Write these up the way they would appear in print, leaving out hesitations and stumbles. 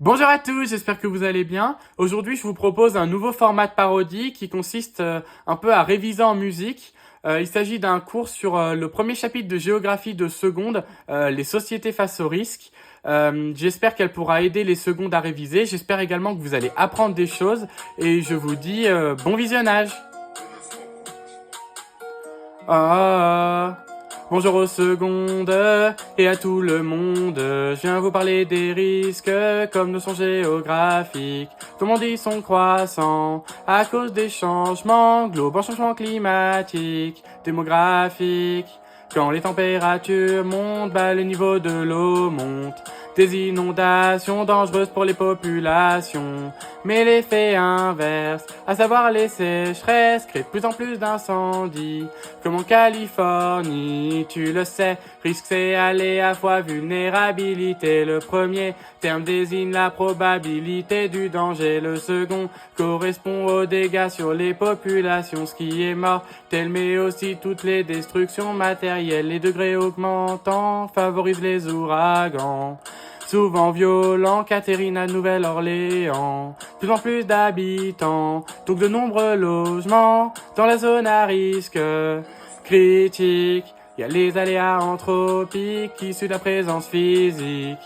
Bonjour à tous, j'espère que vous allez bien. Aujourd'hui, je vous propose un nouveau format de parodie qui consiste un peu à réviser en musique. Il s'agit d'un cours sur le premier chapitre de géographie de seconde, les sociétés face au risque. J'espère qu'elle pourra aider les secondes à réviser. J'espère également que vous allez apprendre des choses et je vous dis bon visionnage. Ah, bonjour aux secondes et à tout le monde. Je viens vous parler des risques comme nous sont géographiques. Tout le monde y sont croissants à cause des changements globaux, changements climatiques, démographiques. Quand les températures montent, le niveau de l'eau monte. Des inondations dangereuses pour les populations. Mais l'effet inverse, à savoir les sécheresses, crée de plus en plus d'incendies. Comme en Californie, tu le sais, risque c'est aléa fois vulnérabilité. Le premier terme désigne la probabilité du danger. Le second correspond aux dégâts sur les populations. Ce qui est mortel, mais aussi toutes les destructions matérielles. Les degrés augmentant favorisent les ouragans. Souvent violent, Catherine à Nouvelle-Orléans. Plus en plus d'habitants, donc de nombreux logements dans la zone à risque critique. Il y a les aléas anthropiques issus de la présence physique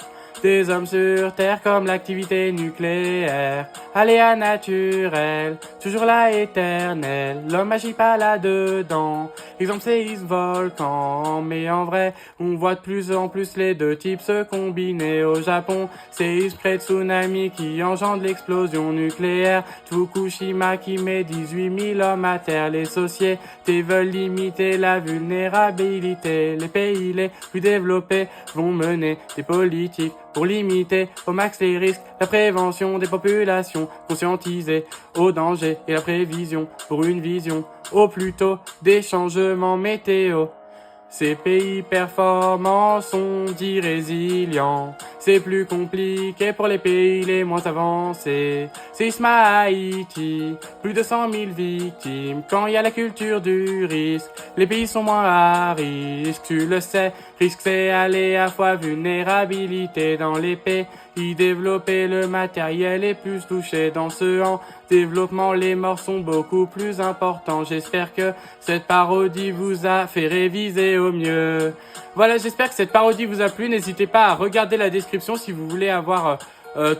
des hommes sur Terre comme l'activité nucléaire. Aléas naturels, toujours là éternel. L'homme agit pas là-dedans. Exemple séisme, volcan. Mais en vrai, on voit de plus en plus les deux types se combiner. Au Japon, séisme près de tsunami qui engendre l'explosion nucléaire. Fukushima qui met 18 000 hommes à terre. Les sociétés veulent limiter la vulnérabilité. Les pays les plus développés vont mener des politiques pour limiter au max les risques, la prévention des populations, conscientiser aux dangers et la prévision pour une vision au plus tôt des changements météo. Ces pays performants sont dits résilients. C'est plus compliqué pour les pays les moins avancés. Séisme à Haïti, plus de 100 000 victimes. Quand il y a la culture du risque, les pays sont moins à risque. Tu le sais, risque c'est aléa fois vulnérabilité. Dans les pays développés, le matériel est plus touché. Dans ceux en développement, les morts sont beaucoup plus importants. J'espère que cette parodie vous a fait réviser au mieux. Voilà, j'espère que cette parodie vous a plu. N'hésitez pas à regarder la description si vous voulez avoir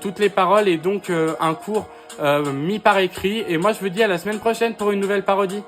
toutes les paroles et donc un cours mis par écrit. Et moi, je vous dis à la semaine prochaine pour une nouvelle parodie.